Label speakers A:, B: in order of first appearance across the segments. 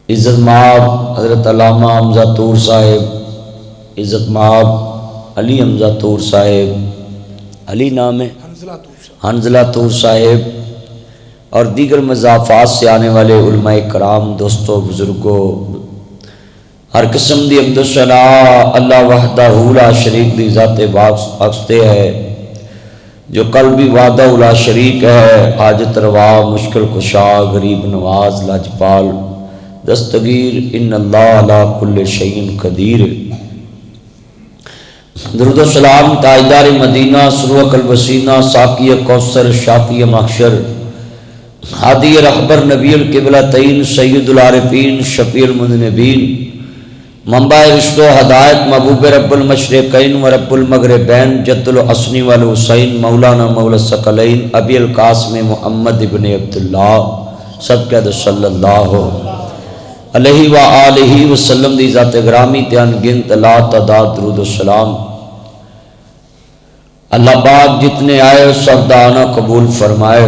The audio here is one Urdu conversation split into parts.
A: عزت مآب حضرت علامہ حمزہ طور صاحب، عزت مآب علی حمزہ طور صاحب، علی نام ہے حنزلہ طور صاحب، اور دیگر مضافات سے آنے والے علماء کرام، دوستوں، بزرگوں، ہر قسم دی حمد و ثنا اللہ وحدہ لا شریک دی ذات بخشتے ہے، جو قلبی وحدہ لا شریک ہے، حاجت روا، مشکل کشا، غریب نواز، لاجپال، دستگیر، ان اللہ علی کل شیء قدیر۔ درود و سلام تاجدار مدینہ، سرور قلب سینہ، ساقی کوثر، شافی محشر، ہادی رہبر، نبی القبلتین، سید العارفین، شفیع المذنبین، منبع رشد و ہدایت، محبوب رب المشرقین و رب المغربین، جد الحسن والحسین، مولانا مولا الثقلین، ابی القاسم محمد ابن عبداللہ، سب کہہ دو صلی اللہ علیہ وآلہ وسلم دی ذات گرامی تیان گنت لا تعداد درود و سلام۔ اللہ پاک جتنے آئے سب دعانا قبول فرمائے،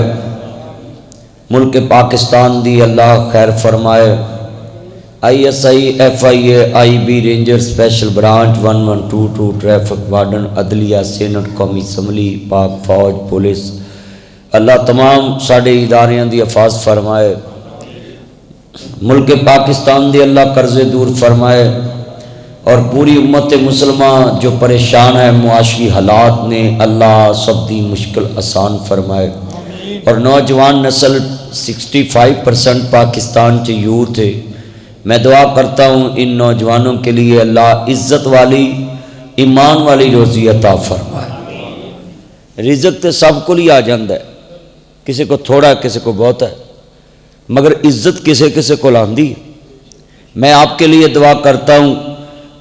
A: ملک پاکستان دی اللہ خیر فرمائے۔ I S I, F I A, I B, ranger special branch 1122، traffic warden, عدلیہ، سینٹ، قومی اسمبلی، پاک فوج، پولیس، اللہ تمام ساڑھے اداریاں دی حفاظ فرمائے، ملک پاکستان دی اللہ قرض دور فرمائے، اور پوری امت مسلمہ جو پریشان ہے معاشی حالات نے، اللہ سب دی مشکل آسان فرمائے، اور نوجوان نسل 65% پاکستان چے یوتھ ہے، میں دعا کرتا ہوں ان نوجوانوں کے لیے اللہ عزت والی، ایمان والی روزی عطا فرمائے۔ رزق تے سب کو لیا جاندہ ہے، کسی کو تھوڑا ہے، کسی کو بہت ہے، مگر عزت کسی کسی کو لاندی ہے۔ میں آپ کے لیے دعا کرتا ہوں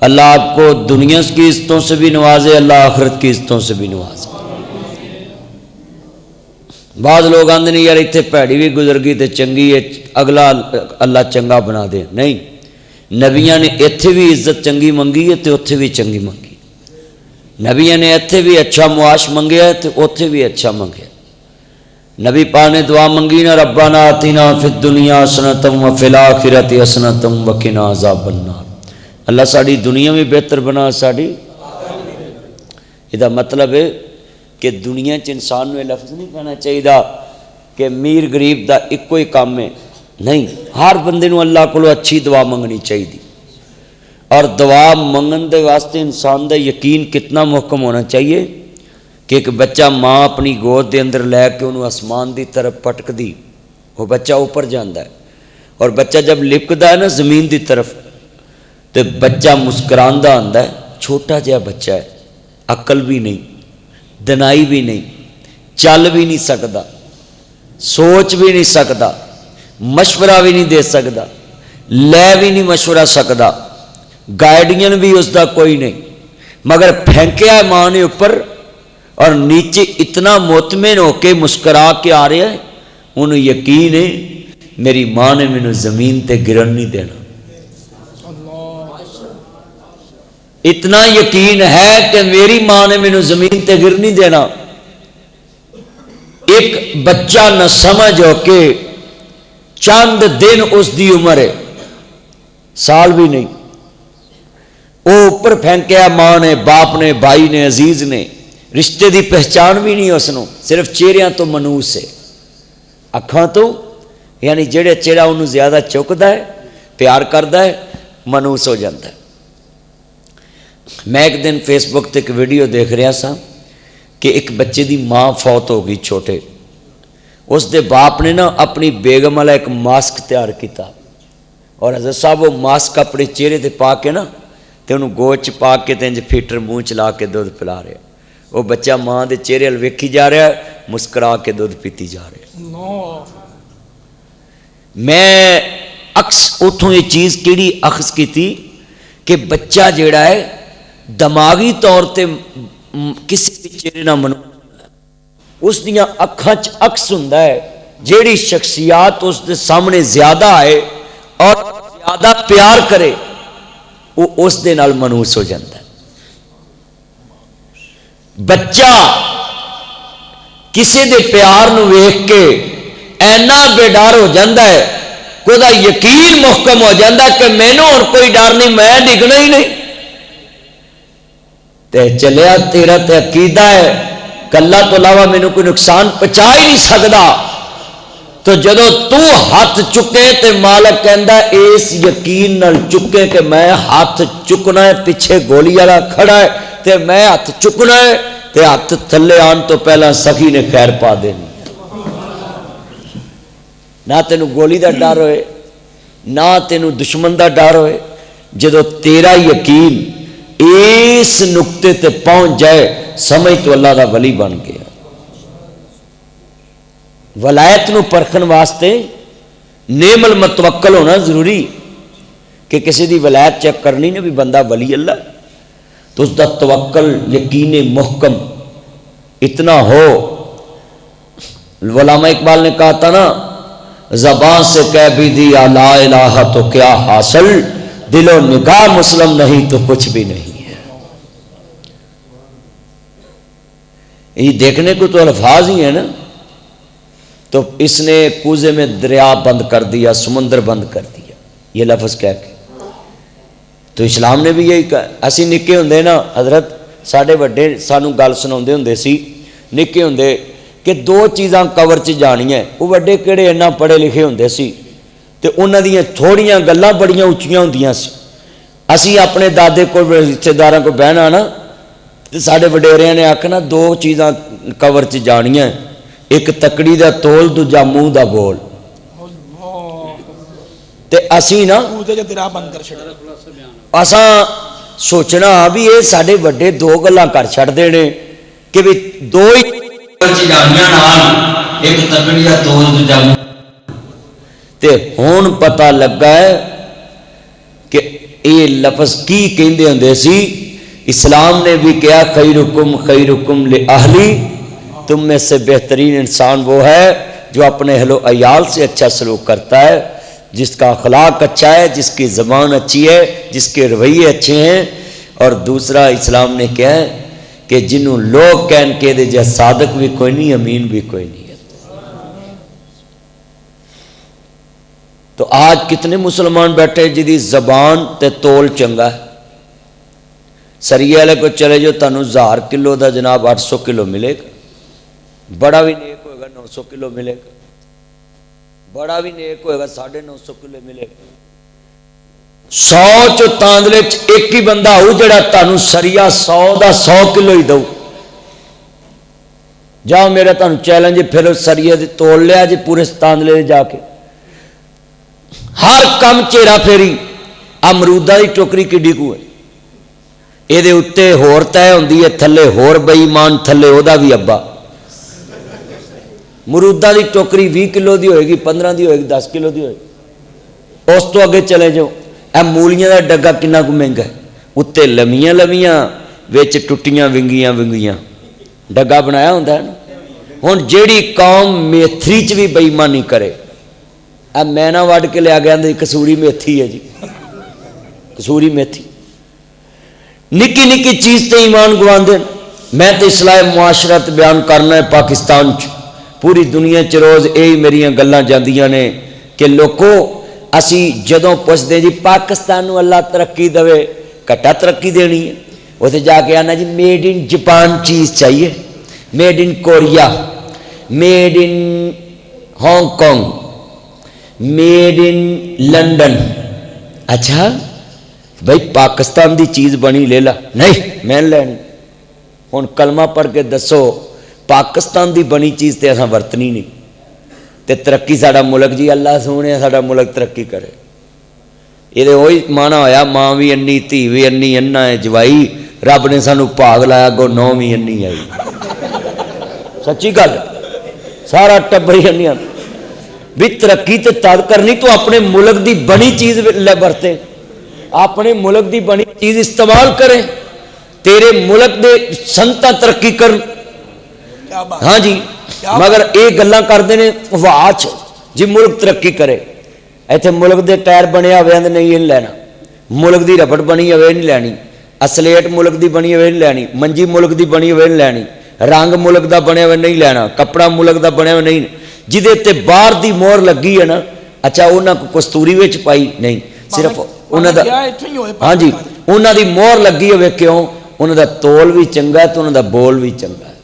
A: اللہ آپ کو دنیا کی عزتوں سے بھی نوازے، اللہ آخرت کی عزتوں سے بھی نوازے۔ بعض لوگ آندے نہیں یار اتنے پیڑی بھی گزر گئی تے چنگی ہے، اگلا اللہ چنگا بنا دے، نہیں، نبیاں نے اتھے بھی عزت چنگی منگی ہے تے اتھے بھی چنگی منگی، نبیاں نے اتھے بھی اچھا معاش منگیا ہے تے اتھے بھی اچھا منگیا۔ نبی پاک نے دعا منگی نا، ربنا آتنا فی الدنیا حسنۃ وفی الآخرۃ حسنۃ وقنا عذاب النار، اللہ ساڑی دنیا میں بہتر بنا، ساڑی یہ مطلب ہے کہ دنیا چ انسان میں لفظ نہیں کہنا چاہیے کہ امیر غریب دا ایک کوئی کام ہے، نہیں، ہر بندے نو اللہ کو اچھی دعا منگنی چاہیے، اور دعا منگن دے واسطے انسان دا یقین کتنا محکم ہونا چاہیے کہ ایک بچہ ماں اپنی گود دے اندر لے کے انہوں آسمان دی طرف پٹک دی، وہ بچہ اوپر جاندہ ہے، اور بچہ جب لپکدا ہے نا زمین دی طرف تو بچہ مسکراندہ آندہ ہے، چھوٹا جہا بچہ ہے، عقل بھی نہیں، دنائی بھی نہیں، چل بھی نہیں سکتا، سوچ بھی نہیں سکتا، مشورہ بھی نہیں دے سکتا، لے بھی نہیں مشورہ سکتا، گائیڈین بھی اس دا کوئی نہیں، مگر پھینکیا ہے ماں نے اوپر اور نیچے اتنا مطمئن ہو کے مسکرا کے آ رہا ہے، انہوں یقین ہے میری ماں نے مینوں زمین تے گرن نہیں دینا، اتنا یقین ہے کہ میری ماں نے مینوں زمین تے گر نہیں دینا۔ ایک بچہ نہ سمجھ ہو کے چند دن اس دی عمر ہے، سال بھی نہیں، وہ اوپر پھینکیا ماں نے، باپ نے، بھائی نے، عزیز نے، رشتے دی پہچان بھی نہیں اس نو، صرف چہریاں تو منوس ہے، اکھاں تو یعنی جڑے چہرہ انہوں زیادہ چکدا ہے، پیار کردا ہے، منوس ہو جاتا ہے۔ میں ایک دن فیس بک تے ایک ویڈیو دیکھ رہا سا کہ ایک بچے دی ماں فوت ہو گئی چھوٹے، اس دے باپ نے نا اپنی بیگم والا ایک ماسک تیار کیتا، اور حضرت صاحب وہ ماسک اپنے چہرے تے پا کے نا تے انہوں گوچ پا کے تے انج فیٹر منہ چلا کے دودھ پلا رہے، وہ بچہ ماں دے چہرے ال ویکھی جا رہا ہے، مسکرا کے دودھ پیتی جا رہے۔ میں اکس اتھوں یہ چیز کیڑی اخذ کی تھی کہ بچہ جیڑا ہے دماغی طور تے کسی بھی چہرے نہ منو، اس دیاں اکھاں چ عکس ہوندا ہے، جیڑی شخصیات اس دے سامنے زیادہ آئے اور زیادہ پیار کرے وہ اس دے نال منوس ہو جاتا ہے۔ بچہ کسی دے پیار نو ویکھ کے اینا بے ڈر ہو جاندہ ہے کہ وہ یقین محکم ہو جاتا کہ مینوں ہن کوئی ڈر نہیں، میں ڈگنا ہی نہیں تے چلیا تیرا تے عقیدہ ہے کہ اللہ تو علاوہ مینوں کوئی نقصان پہنچا ہی نہیں سکتا، تو جدو تو ہاتھ چکے تے مالک کہندا اس یقین نال چکے کہ میں ہاتھ چکنا ہے، پیچھے گولی والا کھڑا ہے تے میں ہاتھ چکنا ہے، تے ہاتھ تھلے آن تو پہلا سخی نے خیر پا دینی، نہ تینوں گولی دا ڈر ہوئے نہ تینوں دشمن دا ڈر ہوئے۔ جدو تیرا یقین اس نقطے تے پہنچ جائے سمجھ تو اللہ دا ولی بن گیا۔ ولایت نو پرکھن واسطے نعم المتوکل ہونا ضروری، کہ کسی دی ولایت چیک کرنی نہ بھی بندہ ولی اللہ تو اس دا توکل یقین محکم اتنا ہو۔ علامہ اقبال نے کہا تھا نا، زبان سے کہہ بھی دیا لا الہ تو کیا حاصل، دل و نگاہ مسلم نہیں تو کچھ بھی نہیں ہے۔ یہ دیکھنے کو تو الفاظ ہی ہیں نا، تو اس نے کوزے میں دریا بند کر دیا، سمندر بند کر دیا، یہ لفظ کہہ کے۔ تو اسلام نے بھی یہی کہا۔ اسی نکے ہوندے نا حضرت ساڈے وڈے سانو گل سناؤندے ہوندے سی نکے ہوندے کہ دو چیزاں کور چ جانیاں، وہ وڈے کہڑے اتنا پڑھے لکھے ہوندے سی تے انہاں دیاں تھوڑیاں گلاں بڑیاں اچیاں ہوندیاں سی۔ اسی اپنے دادے کو رشتے داراں کو بہنا نا تے ساڈے وڈیریاں نے آکھنا دو چیزاں کور چ جانیاں، ایک تکڑی دا تول دوجا منہ دا بول، تے اسی نا اساں سوچنا بھی یہ ساڈے وڈے دو گلاں کر چھڑدے نے کہ بھی دو ہی جانیاں نال ایک تکڑی دا تول دوجا منہ، تے ہن پتہ لگا ہے کہ یہ لفظ کی کہندے ہوندے سی۔ اسلام نے بھی کہا خیرکم لأہلی، تم میں سے بہترین انسان وہ ہے جو اپنے اہل و عیال سے اچھا سلوک کرتا ہے، جس کا اخلاق اچھا ہے، جس کی زبان اچھی ہے، جس کے رویے اچھے ہیں۔ اور دوسرا اسلام نے کہا ہے کہ جنہوں لوگ کہن کے دے جا صادق بھی کوئی نہیں، امین بھی کوئی نہیں ہے۔ تو آج کتنے مسلمان بیٹھے جدی زبان تے تول چنگا ہے، سریے والے کو چلے جو تانوں 1000 کلو دا جناب 800 کلو ملے گا، بڑا بھی نیک ہوئے گا 900 کلو ملے گا، بڑا بھی نیک ہوئے گا 950 کلو ملے گا۔ 100 چو تاندلے چ ایک ہی بندہ ہو جڑا تانوں سریا 100 دا 100 کلو ہی دو۔ جاؤ میرا تانوں چیلنج، پھر سریے دے تول لیا جی پورے تاندلے جا کے، ہر کم چیڑا پھیری۔ امرودہ دی ٹوکری کڈی کو ہے، یہ اتنے ہور طے ہوندی ہے، تھلے ہور بے ایمان، تھلے او دا بھی ابا۔ مرودہ دی ٹوکری 20 کلو دی ہوئے گی، 15 دی ہوئے گی، 10 کلو دی ہوئے گی۔ اس تو اگے چلے جاؤ، اے مولیاں دا ڈگا کنا کو مہنگا ہے، اتنے لمیاں لمیاں وچ ٹٹیاں ونگیاں ونگیاں ڈگا بنایا ہوندا ہے نا۔ ہن جیڑی قوم میتھری چ بھی بے ایمانی کرے، اے میں نہ وڈ کے لیا گیا کسوری میتھی ہے جی، کسوری میتھی نکی نکی چیز تے ایمان گواندے۔ میں تے اصلاح معاشرت بیان کرنا ہے پاکستان چ، پوری دنیا چ روز یہی میری گلاں جاندیاں نے کہ لوکو اسی جدوں پوچھتے جی پاکستان نو اللہ ترقی دے، کٹا ترقی دینی ہے، اتنے جا کے آنا جی میڈ ان جاپان چیز چاہیے، made in Korea, made in Hong Kong, made in London. اچھا بھائی پاکستان دی چیز بنی لے لا، نہیں میں لینی۔ ہن کلمہ پڑھ کے دسو پاکستان دی بنی چیز تے اساں ورتنی نہیں، تے ترقی ساڈا ملک جی اللہ سونے ساڈا ملک ترقی کرے۔ یہ وہی مانا ہویا ماں بھی انی دھی بھی انی انا ہے جوائی، رب نے سانو بھاگ لایا گو 9 بھی انی آئی۔ سچی گل، سارا ٹبر ہی انی بھی ترقی تے تد کرنی تو اپنے ملک دی بنی چیز لے برتے، اپنے ملک دی بنی چیز استعمال کریں، تیرے ملک دے سنتا ترقی کر۔ ہاں جی مگر یہ گلاں کرتے ہیں واچ جی ملک ترقی کرے، ایتھے ملک دے ٹائر بنے ہوئے ہیں نہیں لینا، ملک دی ربڑ بنی ہوئے نہیں لینی، اسلیٹ ملک دی بنی ہوئے نہیں لینی، منجی ملک دی بنی ہوئے نہیں لینی، رنگ ملک دا بنے ہوئے نہیں لینا، کپڑا ملک دا بنے ہوئے نہیں، جدے تے باہر دی مور لگی ہے نا اچھا انہاں کو کستوری وچ پائی نہیں، صرف انہاں دا ہاں جی انہاں دی مہر لگی ہوئے، کیوں؟ انہاں دا تول بھی چنگا ہے تو انہاں دا بول بھی چنگا ہے.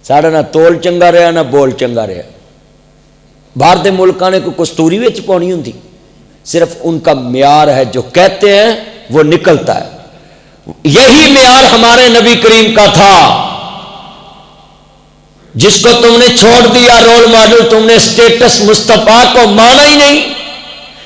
A: ساڑھا نہ تول چنگا رہا نہ بول چنگا رہا. باہر دے ملکاں نے کوئی کستوری وچ پاؤنی ہوندی، صرف ان کا معیار ہے، جو کہتے ہیں وہ نکلتا ہے. یہی معیار ہمارے نبی کریم کا تھا. جس کو تم نے چھوڑ دیا رول ماڈل، تم نے اسٹیٹس مصطفیٰ کو مانا ہی نہیں.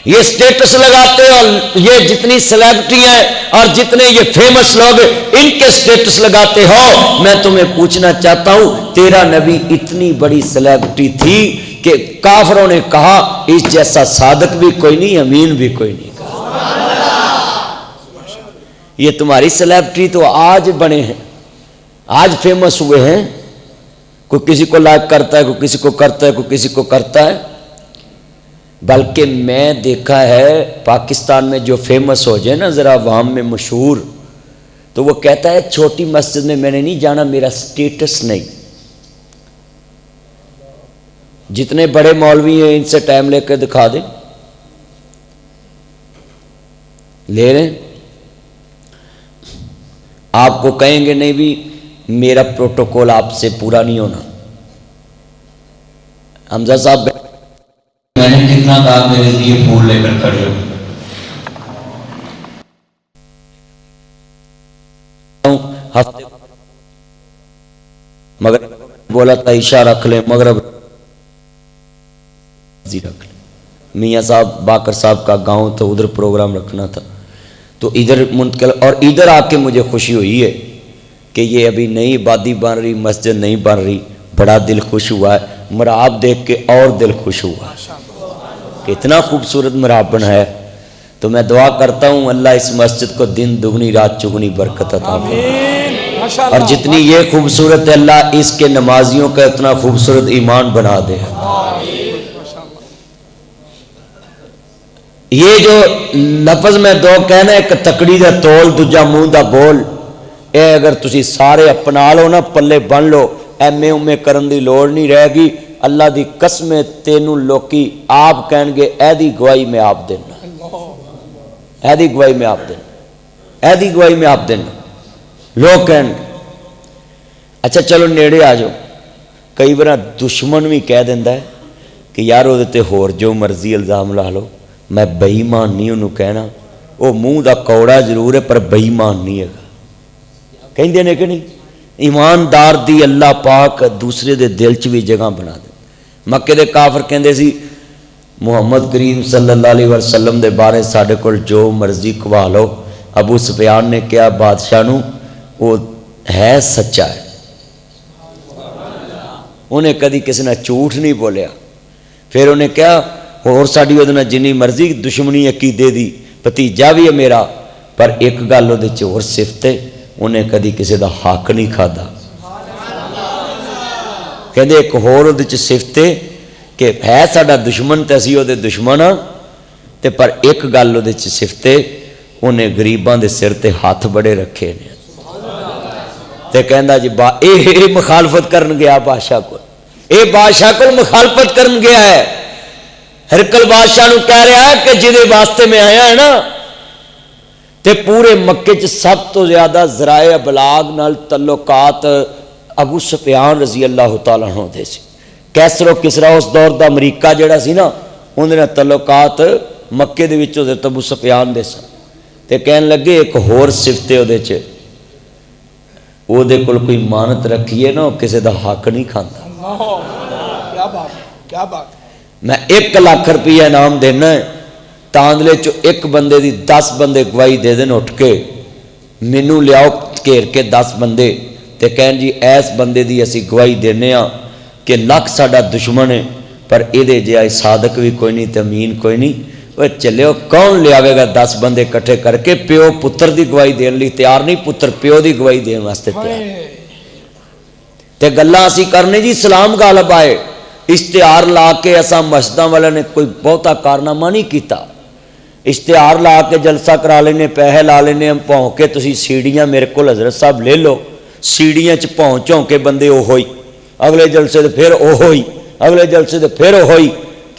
A: یہ اسٹیٹس لگاتے اور یہ جتنی سیلیبریٹی ہیں اور جتنے یہ فیمس لوگ ان کے اسٹیٹس لگاتے ہو، میں تمہیں پوچھنا چاہتا ہوں تیرا نبی اتنی بڑی سیلیبریٹی تھی کہ کافروں نے کہا اس جیسا صادق بھی کوئی نہیں، امین بھی کوئی نہیں. یہ تمہاری سیلیبریٹی تو آج بنے ہیں، آج فیمس ہوئے ہیں. کوئی کسی کو لائک کرتا ہے، کوئی کسی کو کرتا ہے، کوئی کسی کو کرتا ہے. بلکہ میں دیکھا ہے پاکستان میں جو فیمس ہو جائے نا ذرا عوام میں مشہور، تو وہ کہتا ہے چھوٹی مسجد میں میں نے نہیں جانا، میرا سٹیٹس نہیں. جتنے بڑے مولوی ہیں ان سے ٹائم لے کے دکھا دیں، لے رہے ہیں. آپ کو کہیں گے نہیں بھی میرا پروٹوکول آپ سے پورا نہیں ہونا. حمزہ صاحب میں نے کتنا کہا میرے لیے پھول لے کر کھڑے ہو، ہفتے مگر بولا تھا عشاء رکھ لیں، مغرب رکھ لیں. میاں صاحب باقر صاحب کا گاؤں تو ادھر پروگرام رکھنا تھا تو ادھر منتقل، اور ادھر آ کے مجھے خوشی ہوئی ہے کہ یہ ابھی نئی آبادی بن رہی، مسجد نہیں بن رہی. بڑا دل خوش ہوا ہے، محراب دیکھ کے اور دل خوش ہوا کہ اتنا خوبصورت محراب بنا ہے. تو میں دعا کرتا ہوں اللہ اس مسجد کو دن دگنی رات چگنی برکت عطا فرمائے، اور جتنی یہ خوبصورت ہے اللہ اس کے نمازیوں کا اتنا خوبصورت ایمان بنا دے. یہ جو لفظ میں دو کہنا، ایک تکڑی دا تول دوجا منہ دا بول، اے اگر تسی سارے اپنا لو نا پلے بن لو، ایم اے کرن دی لوڑ نہیں رہے گی. اللہ دی قسم تینوں لوکی آپ کہیں گے اے دی گواہی میں آپ دینا، اے دی گواہی میں آپ دینا، اے دی گواہی میں آپ دینا. لوگ کہیں گے اچھا چلو نیڑے آ جاؤ. کئی بار دشمن بھی کہہ دینا ہے کہ یار وہ دیتے ہور جو مرضی الزام لا لو، میں بے ایمان نہیں انہوں کہنا. وہ منہ دا کوڑا ضرور ہے پر بے ایمان نہیں ہے گا. کہیں دینے کہ نہیں؟ ایماندار دی اللہ پاک دوسرے دے دل چ بھی جگہ بنا دے. مکے دے کافر کہندے سی محمد کریم صلی اللہ علیہ وسلم دے بارے ساڈے کول جو مرضی کوا لو. ابو سفیان نے کیا بادشاہ نو وہ ہے سچا ہے، انہیں کدی کسی نے جھوٹ نہیں بولیا. پھر انہیں کیا اور ساڈی وہ جنی مرضی دشمنی عقیدے دی، بھتیجا بھی ہے میرا، پر ایک گل وہ اور صفت ہے انہیں کدی کسی دا حق نہیں کھادا. کہندے ایک ہور وہ صفت ہے کہ ہے ساڈا دشمن تے اسی وہ دشمن ہاں، تے پر ایک گل وہ صفت ہے انہیں غریباں دے سر تے ہاتھ بڑے رکھے نے. تے کہندا جی اے مخالفت کرن گیا بادشاہ کو، اے بادشاہ کو مخالفت کرن گیا ہے. ہرکل بادشاہ نو کہہ رہا ہے کہ جدے واسطے میں آیا ہے نا، تے پورے مکے چ سب تو زیادہ ذرائع ابلاغ نال تعلقات ابو سفیان رضی اللہ تعالیٰ عنہ دے سی. کیسر و کسرا اس دور دا امریکہ جڑا سی نا، انہوں نے تعلقات مکے دے وچ حضرت ابو سفیان دے سن. تے کہن لگے ایک ہور صفت ہے او دے چ، او دے کول کوئی مانت رکھیے نا، کسی دا حق نہیں کھاندا.
B: کیا بات کیا بات.
A: میں 1 لاکھ روپیہ انعام دینا ہے، تاندلے چو ایک بندے دی 10 بندے گواہی دے دیں اٹھ کے، مینوں لیاؤ گھیر کے 10 بندے تے کہن جی ایس بندے دی اسی گواہی دینے ہاں کہ لکھ ساڈا دشمن ہے پر یہ جے صادق بھی کوئی نہیں تے امین کوئی نہیں. وہ چلے کون لیاوے گا 10 بندے کٹھے کر کے؟ پیو پتر دی گواہی دین لی تیار نہیں، پتر پیو دی گواہی دین واسطے تیار. تے گلاں اسی کرنے جی سلام غالب آئے، اشتہار لا کے اساں مسجداں والے نے کوئی بہتا کارنامہ نہیں کیتا. اشتہار لا کے جلسہ کرا لینے، پیسے لا لینے، پہنچ کے تسی سیڑیاں میرے کو حضرت صاحب لے لو، سیڑیاں چ پہنچوں کے بندے او ہوئی، اگلے جلسے دے پھر او ہوئی، اگلے جلسے دے پھر او ہوئی.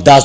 A: 10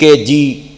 A: KG,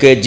A: KG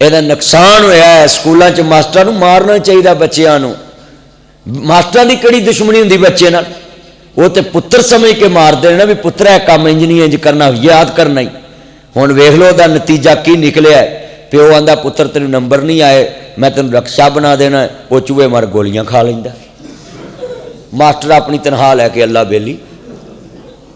A: ਇਹਦਾ ਨੁਕਸਾਨ ਹੋਇਆ ਹੈ। ਸਕੂਲਾਂ 'ਚ ਮਾਸਟਰਾਂ ਨੂੰ ਮਾਰਨਾ ਚਾਹੀਦਾ ਬੱਚਿਆਂ ਨੂੰ। ਮਾਸਟਰਾਂ ਦੀ ਕਿਹੜੀ ਦੁਸ਼ਮਣੀ ਹੁੰਦੀ ਬੱਚੇ ਨਾਲ, ਉਹ ਤੇ ਪੁੱਤਰ ਸਮਝ ਕੇ ਮਾਰਦੇ ਨੇ ਨਾ, ਵੀ ਪੁੱਤਰ ਇਹ ਕੰਮ ਇੰਜ ਨਹੀਂ ਇੰਜ ਕਰਨਾ, ਯਾਦ ਕਰਨਾ ਹੀ। ਹੁਣ ਵੇਖ ਲਓ ਉਹਦਾ ਨਤੀਜਾ ਕੀ ਨਿਕਲਿਆ। ਪਿਓ ਆਂਦਾ ਪੁੱਤਰ ਤੈਨੂੰ ਨੰਬਰ ਨਹੀਂ ਆਏ, ਮੈਂ ਤੈਨੂੰ ਰਕਸ਼ਾ ਬਣਾ ਦੇਣਾ, ਉਹ ਚੂਹੇ ਮਾਰ ਗੋਲੀਆਂ ਖਾ ਲੈਂਦਾ। ਮਾਸਟਰ ਆਪਣੀ ਤਨਖਾਹ ਲੈ ਕੇ ਅੱਲਾ ਬੇਲੀ,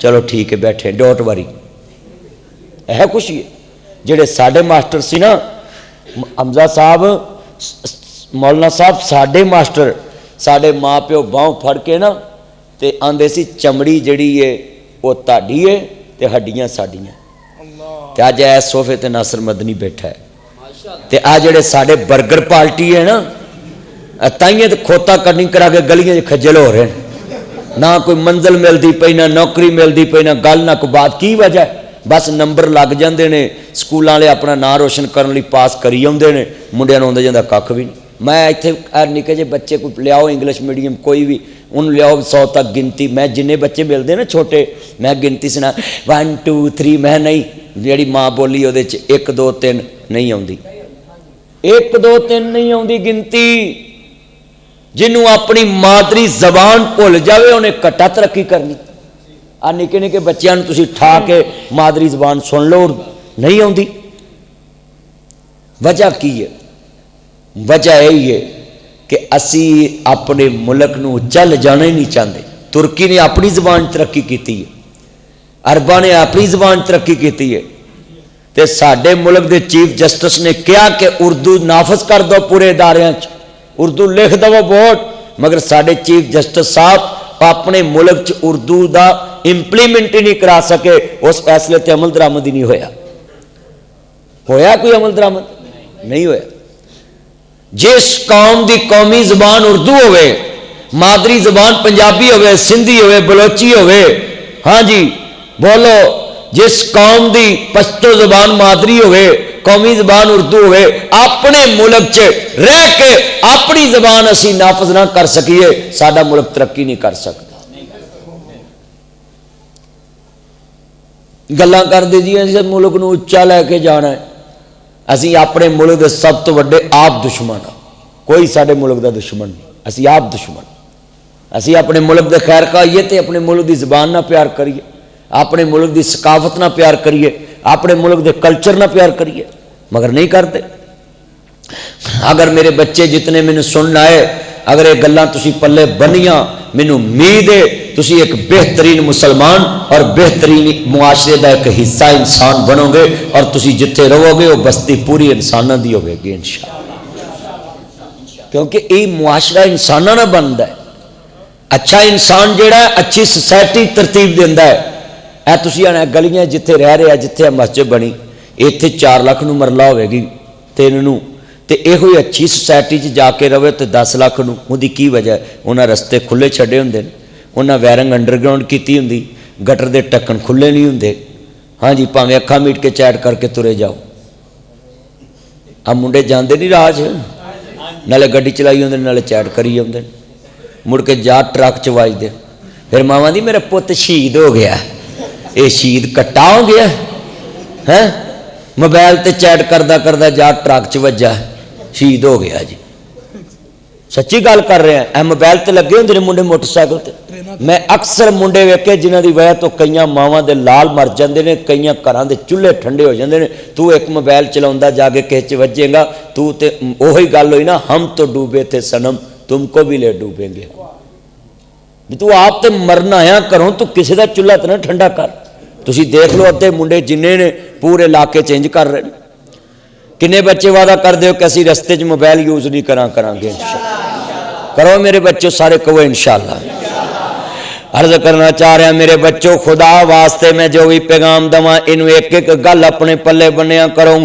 A: چلو ٹھیک ہے بیٹھے ڈوٹ واری ہے خوشی ہے جڑے ساڈے ماسٹر سی نا حمزہ صاحب مولانا صاحب ساڈے ماسٹر ساڈے ماں پیو باہوں پھڑ کے نا تے آندے سی چمڑی جڑی ہے وہ تہاڈی ہے تے ہڈیاں ساڈیاں تے اج ایس صوفے تے ناصر مدنی بیٹھا ہے تے آ جڑے ساڈے برگر پارٹی ہے نا تائیں تے کھوتا کرنی کرا کے گلیاں کھجل ہو رہے ہیں نہ کوئی منزل ملتی پئی نہ نوکری ملتی پئی نہ گل نہ کوئی بات کی وجہ ہے بس نمبر لگ جاندے نے سکولاں والے اپنا نام روشن کرن لئی پاس کری آندے نے منڈیاں نوں آندا جاندا کھ بھی نہیں میں اتنے نکے جے بچے کو لیاؤ انگلش میڈیم کوئی بھی ان لیاؤ 100 تک گنتی میں جن بچے ملتے نا چھوٹے میں گنتی سنا 1 2 3 میں نہیں جیڑی ماں بولی وہ 1 2 3 نہیں آتی 1 2 3 نہیں آتی گنتی جنوں اپنی مادری زبان بھول جاوے انہیں کٹا ترقی کرنی آ نکے نکے بچیاں نوں تسی ٹھا کے مادری زبان سن لو نہیں آتی وجہ کی ہے وجہ یہی ہے کہ اسی اپنے ملک نو چل جانا ہی نہیں چاہتے ترکی نے اپنی زبان ترقی کیتی ہے عرباں نے اپنی زبان ترقی کیتی ہے تے ساڈے ملک دے چیف جسٹس نے کیا کہ اردو نافذ کر دو پورے اداریاں چ اردو لکھ دو ووٹ مگر ساڈے چیف جسٹس صاحب اپنے ملک چ اردو دا امپلیمنٹ ہی نہیں کرا سکے اس فیصلے تے عمل درآمد ہی نہیں ہویا کوئی عمل درآمد نہیں ہویا جس قوم دی قومی زبان اردو ہوئے مادری زبان پنجابی ہوئے سندھی ہوئے بلوچی ہوئے ہاں جی بولو جس قوم دی پشتو زبان مادری ہوئے قومی زبان اردو ہوئے اپنے ملک چ رہ کے اپنی زبان اسی نافذ نہ کر سکیے ساڈا ملک ترقی نہیں کر سکتا گلاں کر دے جی اسی ملک نو اچا لے کے جانا ہے اسی اپنے ملک دے سب تو بڑے آپ دشمن ہاں کوئی ساڈے ملک دا دشمن نہیں اسی آپ دشمن اسی اپنے ملک دے خیر کھائیے تے اپنے ملک دی زبان نہ پیار کریے اپنے ملک دی ثقافت نہ پیار کریے اپنے ملک دے کلچر نہ پیار کریے مگر نہیں کرتے اگر میرے بچے جتنے مینوں سنن آئے اگر یہ گلاں تسی پلے بنیاں مینوں امید ہے تسی ایک بہترین مسلمان اور بہترین معاشرے دا ایک حصہ انسان بنو گے اور تسی جتھے رہو گے وہ بستی پوری انساناں دی ہوے گی انشاءاللہ کیونکہ یہ معاشرہ انساناں نہ بندا ہے اچھا انسان جیڑا ہے اچھی سوسائٹی ترتیب دیندا ہے اے تسی آنا گلیاں جتھے رہ رہے جتھے مسجد بنی ایتھے 4 لاکھ نو مرلہ ہوے گی 3 نو تے یہ ہوئی اچھی سوسائٹی چ جا کے رہے تو 10 لاکھ نو اودی کی وجہ ہے انہاں رستے کھلے چھڈے ہوندے انہاں وائرنگ انڈر گراؤنڈ کیتی ہوندی گٹر دے ٹکن کھلے نہیں ہوندے ہاں جی پاویں اکھاں میٹ کے چیٹ کر کے ترے جاؤ اب منڈے جاندے نہیں راج نالے گڈی چلائی ہوندے نالے چیٹ کری ہوندے مڑ کے جا ٹرک چ وجدے پھر ماواں دی میرا پت شہید ہو گیا یہ شہید کٹا ہو گیا ہے موبائل تے چیٹ کردہ کردہ جا ٹرک چ وجا شہید ہو گیا جی سچی گل کر رہے ہیں اے موبائل تے لگے ہوندے نے منڈے موٹر سائیکل تے میں اکثر منڈے ویکھے جنہاں دی وجہ تو کئیاں ماواں دے لال مر جاندے نے کئیاں گھراں دے چولہے ٹھنڈے ہو جاندے نے تو ایک موبائل چلاوندا جا کے کسے چ وجے گا تو تے اوہی گل ہوئی نا ہم تو ڈوبے تھے صنم تم کو بھی لے ڈوبیں گے تو آپ تے مرنا آیا کروں تو کسی دا چولہا تے نہ ٹھنڈا کر تسی دیکھ لو ادھے منڈے جننے نے پورے علاقے چینج کر رہے ہیں کنے بچے وعدہ کر دیو کہ اسی رستے چ موبائل یوز نہیں کران گے انشاءاللہ کرو میرے بچوں سارے کہو انشاءاللہ عرض کرنا چاہ رہے ہیں میرے بچوں خدا واسطے میں جو بھی پیغام دواں انو ایک ایک گل اپنے پلے بنیا کروں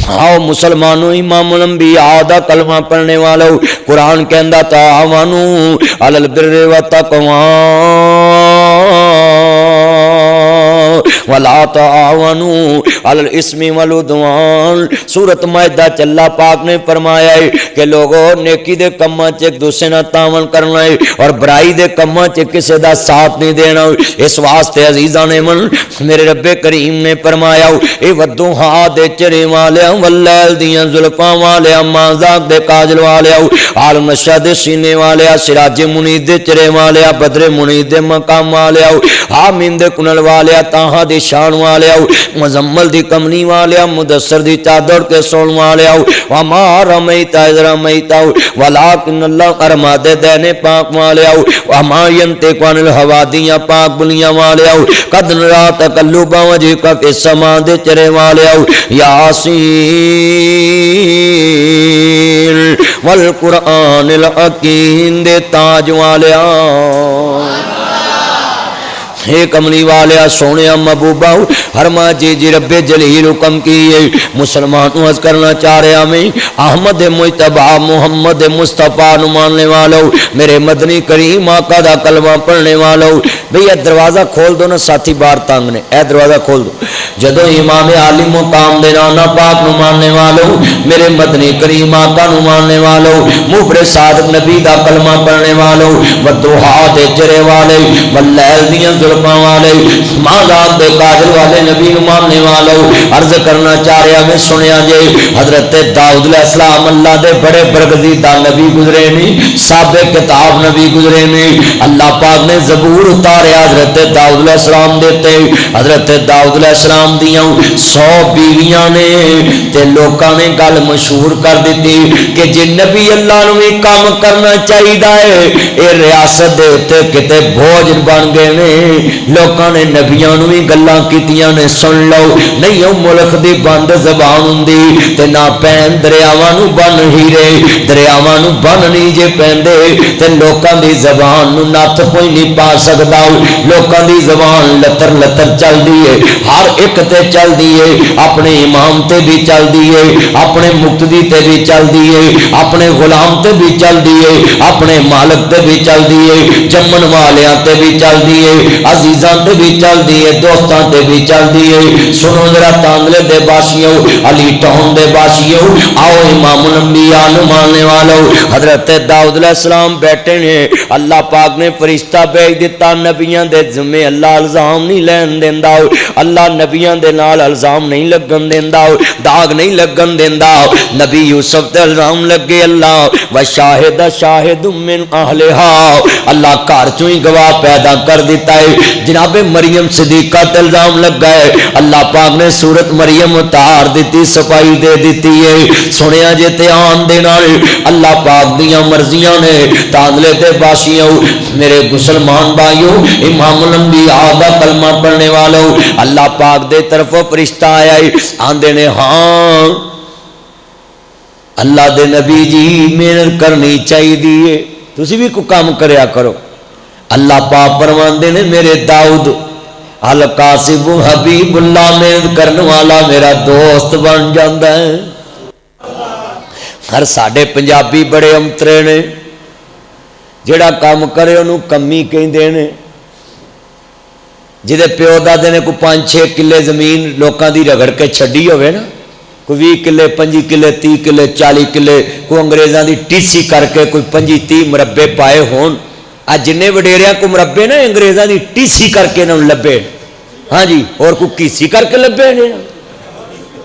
A: آؤ مسلمانوں امام الانبیاء دا کلمہ پڑھنے والوں قرآن کہندا تعاونوا علی البر والتقوی ولا تعاونوا علی الاسم والعدوان سورۃ مائدہ چ اللہ پاک نے فرمایا ہے کہ لوگوں نیکی دے کماں چ ایک دوسرے نال تعاون کرنا ہے اور برائی دے کماں چ کسے دا ساتھ نہیں دینا اس واسطے عزیزاں نے من میرے رب کریم نے فرمایا اے ودوہا دے چرے والے واللیل دیاں زلفاں والے مازاق دے کاجل والے عالم نشہ دے سینے والے سراج منیر دے چرے والے بدر منیر دے مقام والے حامین دے کنل والے تاہا دی شان والے آؤ مزمل دی کمنی والے آؤ مدثر دی چادر کے سون والے آؤ وما رمیتا اذ رمیتا ولکن اللہ ارما دے دینے پاک والے آؤ وما ینطق عن الہوا دیاں پاک بلیاں والے آؤ قد نرا تقلب وجہک فی السماء دے چرے والے آؤ یاسین والقرآن الحکیم دے تاج والے آؤ اے کملی والے سونے محبوبہ فرما جی رب جلیل حکم کیے مسلمانوں عرض کرنا چاہ رہا میں احمد مجتبی محمد مصطفیٰ نو ماننے والو میرے مدنی کریم آقا دا کلمہ پڑھنے والو بھئی اے دروازہ کھول دو نا ساتھی بار تانگ نے اے دروازہ کھول دو جدو امام عالی مقام دے نانا پاک نو ماننے والو میرے مدنی کریم آقا نو ماننے والو مبر صادق نبی دا کلمہ پڑھنے والو ودوحا دے چرے والے واللیل دیاں ظلماں والے مادات دے قادر والے نبی نو ماننے والو عرض کرنا چاہ رہا میں سنیا جے حضرت داؤد علیہ السلام اللہ دے بڑے برگزیدہ نبی گزرے نہیں سابق کتاب نبی گزرے نہیں اللہ پاک نے زبور اتارے حضرت داؤد علیہ السلام دیتے حضرت داؤد علیہ السلام دیاں 100 بیویاں نے تے لوکاں نے گل مشہور کر دیتی کہ جے نبی اللہ نو بھی کام کرنا چاہیے اے ریاست دے تے کتے بوجھ بن گئے نے لوکاں نے نبیاں نو بھی گلاں کیتیاں نے سن لو نہیں او ملک دی بند زبان ہوندی تے نہ پین دریاواں نو بن ہیرے دریاواں نو بن نہیں جے پیندے تے لوکاں دی زبان نو نت کوئی نہیں پا سکدا لوکاں دی زبان لتر لتر چل دی ہے ہر ایک تے چل دیئے اپنے امام تے بھی چل دیئے اپنے مقتدی تے بھی چل دیئے اپنے غلام تے بھی چل دیئے اپنے مالک تے بھی چل دیئے جمن والیاں تے بھی چل دیئے عزیزان تے بھی چل دیئے دوستان تے بھی چل دیئے سنو ذرا تانگلے دے باشیوں علی ٹاؤن دے باشیوں آؤ امام الانبیاء نو ماننے والو حضرت داؤد علیہ السلام بیٹھے نے اللہ پاک نے فرشتہ بھیج دیتا نبیان دے ذمہ اللہ الزام نہیں لین دیندا اللہ نبیان دے نال الزام نہیں لگن دیندا داغ نہیں لگن دیندا نبی یوسف تے الزام لگے اللہ و شاہد شاہد من اہلھا اللہ گھر چوں ہی گواہ پیدا کر دیتا ہے جناب مریم صدیقہ تے الزام لگا ہے اللہ پاک نے سورت مریم اتار دیتی صفائی دے دیتی ہے سنیا جے تے آن دے نال اللہ پاک دیاں مرضیاں نے تانلے تے باشیوں میرے مسلمان بھائیوں امام الانبیاء دا کلمہ پڑھنے والوں اللہ پاک دے طرف فرشتہ آیا ہے آندے نے ہاں اللہ دے نبی جی محنت کرنی چاہیے دیئے تسی بھی کو کام کریا کرو اللہ پاک فرماندے نے میرے داؤد القاسب حبیب اللہ محنت کرنے والا میرا دوست بن جاندا ہے ہر ساڈے پنجابی بڑے امترے نے جڑا کام کرے انہوں کمی کہندے نے جدے پیو دادے نے کوئی 5-6 کلے زمین لوکاں دی رگڑ کے چھڈی ہوئے نا کوئی 20 کلے 25 کلے 30 کلے 40 کلے کوئی انگریزاں دی ٹیسی کر کے کوئی 25-30 مربے پائے ہون آج جنہیں وڈیریاں کو مربے نا انگریزاں دی ٹیسی کر کے نہ لبے ہاں جی اور کوئی کیسی کر کے لبے نے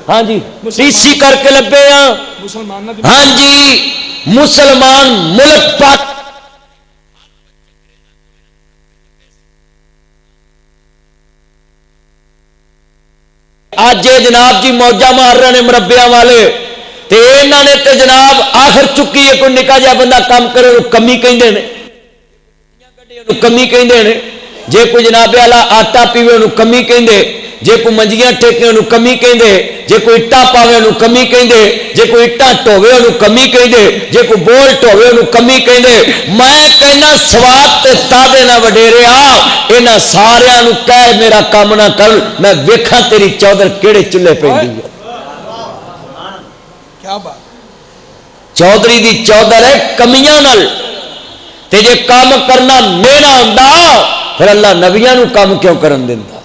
A: ہاں جی ٹیسی کر کے لبے ہاں جی مسلمان ملک پاک آج جناب جی موجہ مار رہے ہیں مربیاں والے تے انہاں نے تے جناب آخر چکی ہے کوئی نکا جا بندہ کام کرے وہ کمی کہندے نے کمی کہندے نے جے کوئی جناب والا آٹا پیوے انہوں کمی کہندے جے کوئی منجیاں ٹھیکے انہوں کمی کہندے جے کوئی اٹا پاوے انہوں کمی کہندے جے کوئی اٹا ٹھوے انہوں کمی کہندے جے کوئی بول ٹھوے انہوں کمی کہندے میں کہنا سواب تے تابے نہ وڈیرے انہاں سارے انہوں کہے میرا کام نہ کر میں ویکھاں تیری چودر کیڑے چلے پیندی ہے
B: کیا بات
A: چودری دی چودر ہے کمیاں نال تے جے کام کرنا میرا ہوندا پھر اللہ نبیاں نو کام کیوں کرن دیندا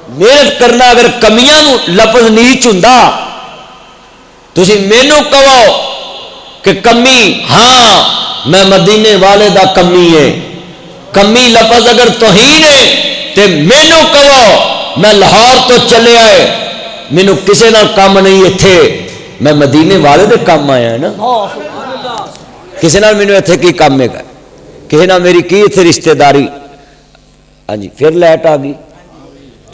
A: محنت کرنا اگر کمیاں نو لفظ نیچ ہوندا تسی مینوں کہو کہ کمی ہاں میں مدینے والے دا کمی ہے کمی لفظ اگر توہین ہے تے مینوں کہو میں لاہور تو چلے آئے مینوں کسے نال کام نہیں ایتھے میں مدینے والے دے کام آیا ہے نا کسی نال مینوں ایتھے کی کام ہے کسی نال میری کی ایتھے رشتہ داری ہاں جی پھر لائٹ آ گئی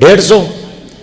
A: 150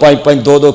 A: 5-5 2-2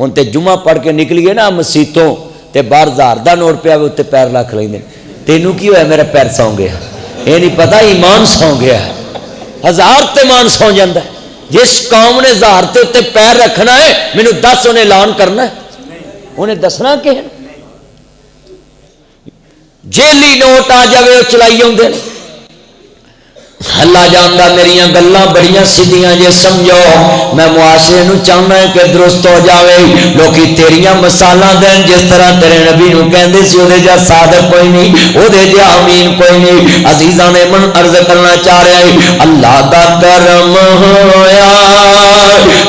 A: ہن تے جمعہ پڑھ کے نکلیے نا مسیتوں تے باہر 1000 دا نوٹ پیا اتنے پیر رکھ لیندے تینوں کی ہویا میرا پیر سو گیا یہ نہیں پتا ایمان سو گیا 1000 تے مان سو جاندہ ہے جس قوم نے 1000 تے اتنے پیر رکھنا ہے مینوں 10 انہیں اعلان کرنا ہے انہیں دسنا کہ ہے جیلی نوٹ آ جاوے وہ چلائی ہوندے اللہ جاندا میریاں گلاں بڑیاں سیدھیاں جے سمجھو میں معاشرے نو چاہنا ہے کہ درست ہو جاوے لوکی تیریاں مثالاں دین جس طرح تیرے نبی نو کہندے سی اودے جا صادق کوئی نہیں اودے جا امین کوئی نہیں عزیزاں نے من عرض کرنا چاہ رہا ہے اللہ دا کرم ہویا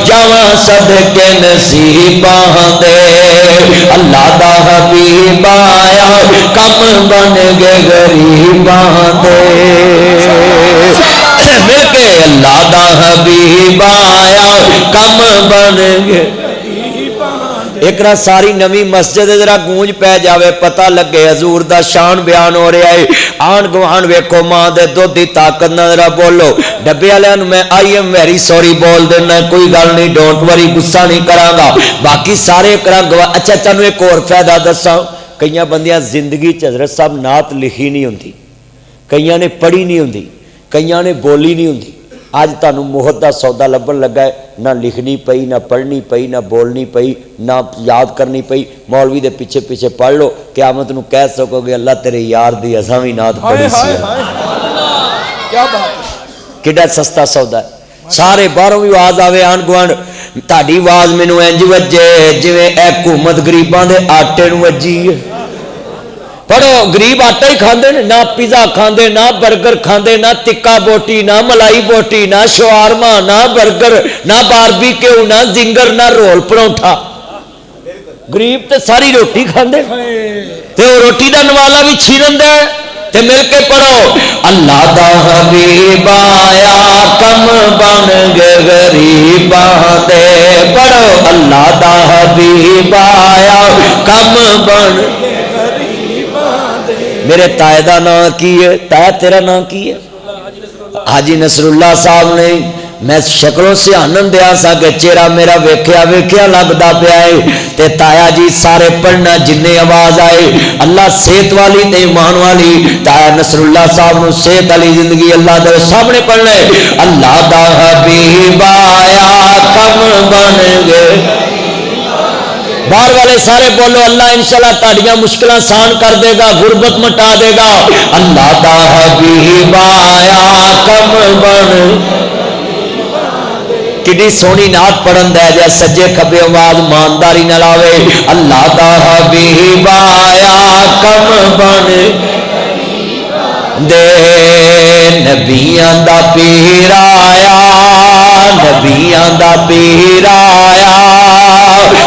A: جاواں صدقے نصیباں دے اللہ دا حبیب آیا کم بن گئے غریباں دے مل کے اللہ دا حبیب آیا کم بن گئے ایک را ساری نوی مسجد ذرا گونج پہ جاوے پتہ لگے حضور دا شان بیان ہو رہا ہے آن گوان ویکھو ماں دے دودھ دی طاقت نہ ذرا بولو ڈبے والے میں آئی ایم ویری سوری بول دینا کوئی گل نہیں ڈونٹ وری غصہ نہیں کراں گا باقی سارے کرا گوا اچھا تانوں ایک اور فائدہ دساں کئیاں بندیاں زندگی چ حضرت صاحب نعت لکھی نہیں ہوندی کئیاں نے پڑھی نہیں ہوندی کئیاں نے بولی نہیں ہوندی آج تانوں موہت دا سودا لبن لگا ہے نہ لکھنی پئی نہ پڑھنی پئی نہ بولنی پئی نہ یاد کرنی پئی مولوی دے پیچھے پیچھے پڑھ لو قیامت نو کہہ سکو گے اللہ تیرے یار دی اساں وی نعت پڑھی سی
B: کیا بات ہے
A: کڈا سستا سودا ہے سارے باہروں بھی آواز آوے آن گوان تہاڈی آواز مینوں انج وجے جویں اے حکومت غریباں دے آٹے نو وجی ہے پڑھو غریب آٹا ہی کھاندے نہ پیزا کھاندے نہ برگر کھاندے نہ تکا بوٹی نہ ملائی بوٹی نہ شوارما نہ برگر نہ باربیکیو نہ زنگر نہ رول پروٹھا غریب تے ساری روٹی کھاندے تے وہ روٹی دا نوالا بھی چھینن دے تے مل کے پڑھو اللہ دا حبیب آیا کم بن گئے غریباں دے پڑھو اللہ دا حبیب آیا کم بن میرے تائے دا نام کی ہے تائے تیرا نام کی ہے حاجی نصر اللہ صاحب نے میں شکلوں سے آنند دیا سا کہ چہرہ میرا ویکھیا لگدا پیا ہے تے تایا جی سارے پڑھنا جن آواز آئے اللہ صحت والی تے ایمان والی تایا نصر اللہ صاحب نو صحت والی زندگی اللہ دے سامنے پڑھنا ہے اللہ دا حبیب آیا کم بن گئے باہر والے سارے بولو اللہ انشاءاللہ تاڑیاں مشکلیں آسان کر دے گا غربت مٹا دے گا اللہ دا حبیب آیا کم بن کڈی سونی نعت پڑھن دے جا سجے کھبے آواز مانداری نہ لاوے اللہ دا حبیب آیا کم بن دے نبیاں دا پیر آیا نبیاں دا پیر آیا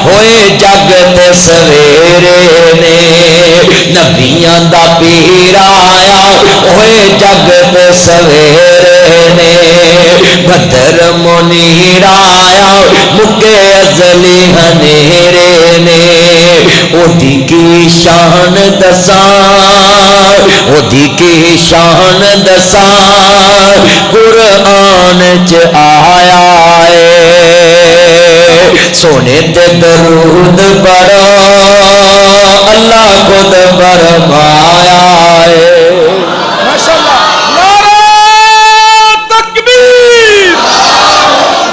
A: ہوئے جگ تے سویرے نے نبیاں دا پیر آیا ہوئے جگ تے سویرے نے بدر منیر آیا مکے ازلی ہنیرے نے اودی کی شان دساں اودی کی شان دساں قرآن چ آیا سونے تے درود پڑھو اللہ خود فرمایا ہے
B: ماشاءاللہ نعرہ تکبیر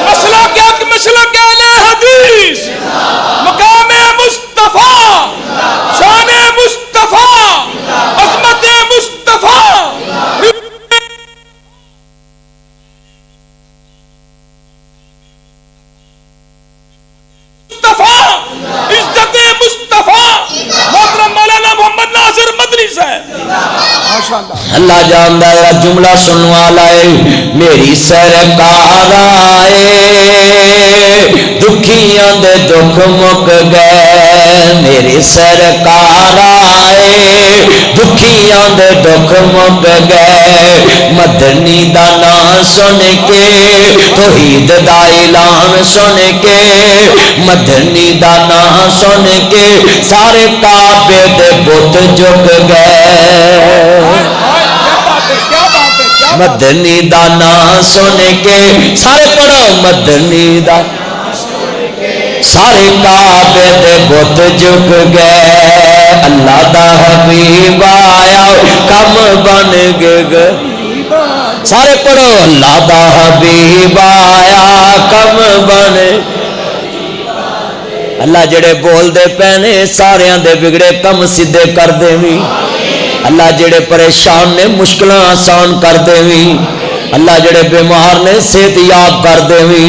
B: مسئلہ کیا کہ مسئلہ اہل حدیث مقام مصطفیٰ شان مصطفیٰ عظمت مصطفیٰ عزت مصطفیٰ محترم مولانا محمد ناصر مدنی صاحب
A: اللہ جاندا ہے جملہ سننے والا ہے میری سرکار آئے دکھیاں دے دکھ مک گئے میری سرکار آئے دکھیاں دے دکھ مک گئے مدنی دا نام سن کے توحید دا اعلان سن کے مدنی دا نام سن کے سارے کعبے دے بت جھک گئے مدنی دا نام سن کے سارے پڑھو مدنی دا سارے کعبے دے بت جھک گئے اللہ دا حبیب آیا کم بن گئے سارے پڑھو اللہ دا حبیب آیا کم بن اللہ جڑے بول دے پینے ساریاں دے بگڑے کم سیدھے کر دے وی اللہ جڑے پریشان نے مشکلاں آسان کر دے وی اللہ جڑے بیمار نے صحت یاب کر دے وی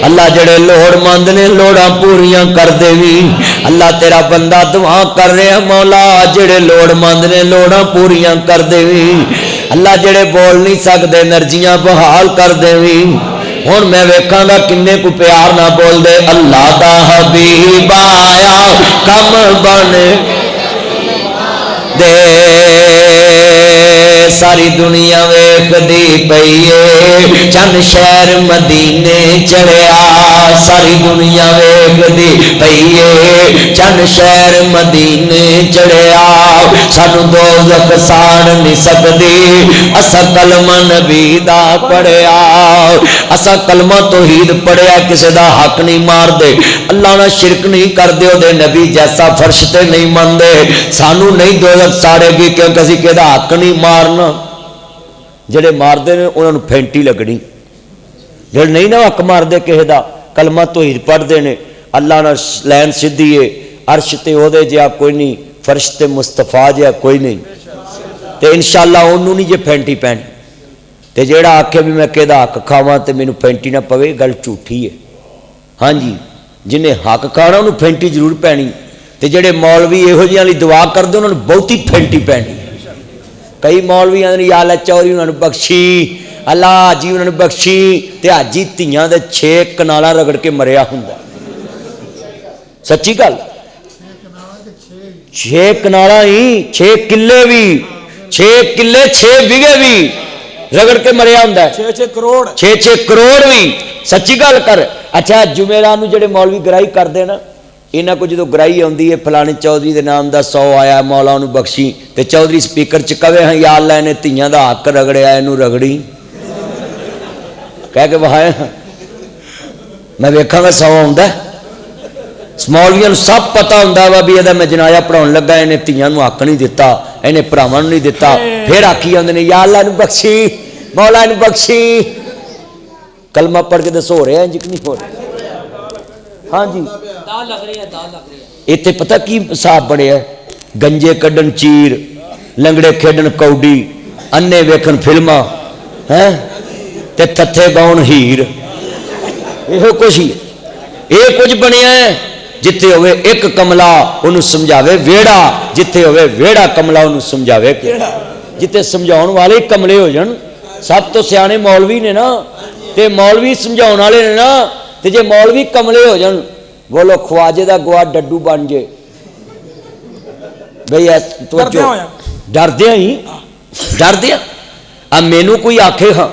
A: اللہ جڑے لوڑ مند نے لوڑاں پوریاں کر دے وی اللہ تیرا بندہ دعا کر رہا مولا جڑے لوڑ مند نے لوڑاں پوریاں کر دے وی اللہ جڑے بول نہیں سکتے انرجیاں بحال کر دے وی ہن میں ویکھاں گا کنے کو پیار نہ بول دے اللہ دا حبیب آیا کم بن دے ساری دنیا ویکھ دی پئی چند شہر مدینے چڑھیا ساری دنیا ویکھ دی پئی چند شہر مدینے چڑھیا سانو دوزخ ساڑ نہیں سکدی اسا کلمہ نبی دا پڑھیا اسا کلمہ توحید پڑھیا کسے دا حق نہیں مار دے اللہ نہ شرک نہیں کر دے او دے نبی جیسا فرش تے نہیں مندے سانو نہیں دوزخ ساڑے گی کیونکہ اسی کہ دا حق نہیں مارنا جڑے مار دے نے انہوں نے پھینٹی لگنی جڑے نہیں نہ حق مار دے کہے دا کلمہ توحید پڑھ دے نے اللہ نہ لین سدھی ہے عرش تے او دے جا کوئی نہیں فرش تے مصطفیٰ جا کوئی نہیں تے انشاءاللہ انہوں نہیں جے پھینٹی پہنی تے جیڑا آکھے بھی میں کہے دا حق کھاواں تے مینوں پھینٹی نہ پوے گل جھوٹھی ہے ہاں جی جنہیں حق کھانا انہوں پھینٹی ضرور پہنی تے جڑے مولوی یہو جہاں لی دعا کر دے انہوں نے بہتی پھینٹی پہنی کئی مولوی آدھے یا اللہ چوری انہوں نے بخشی اللہ جی انہوں نے بخشی تے حاجی تیاں دے 6 کنالا رگڑ کے مریا ہوندا سچی گل 6 کنالا ہی 6 کلے بھی 6 کلے 6 بگے بھی رگڑ کے مریا ہوندا
B: 6 کروڑ
A: 6 کروڑ بھی سچی گل کر اچھا جمعرات نوں جڑے مولوی گرائی کردے نا انہاں کو جدو گرائی آندی ہے فلانے چودھری دے نام دا 100 آیا مولا انہوں بخشی تے چودھری سپیکر چکوے ہیں یا اللہ نے تیاں دا حق رگڑیا انہوں رگڑی کہہ کے بہائے میں ویکھاں گا 100 ہوندا مولویاں نوں سب پتہ ہوندا وا بھی ادا میں جنازہ پڑھاون لگا انہیں تیاں نوں حق نہیں دتا انہیں بھراواں نوں نہیں دتا پھر آکھی آندے نے یا اللہ نوں بخشی مولا نوں بخشی کلمہ پڑھ کے دسو ہو رہا ہے انج نہیں ہو رہا ہاں جی اتنے پتہ کی صاحب بڑے ہے گنجے کڈن چیر لنگڑے کھیڈن کوڈی انے ویکھن فلما تے تھتھے گاؤن ہیر یہ کچھ ہی یہ کچھ بنیا ہے جتھے ہوئے ایک کملا انہوں سمجھاوے ویڑا جتھے ہوئے ویڑا کملا انہوں سمجھاوے جتھے سمجھاؤن والے کملے ہو جن سب تو سیانے مولوی نے نا تے مولوی سمجھاؤن والے نے نا تے جے مولوی کملے ہو جن بولو خواجے دا گوا ڈڈو بن جے بھئی ڈر دیا ہی ڈر دیا اب مینو کوئی آکھے ہاں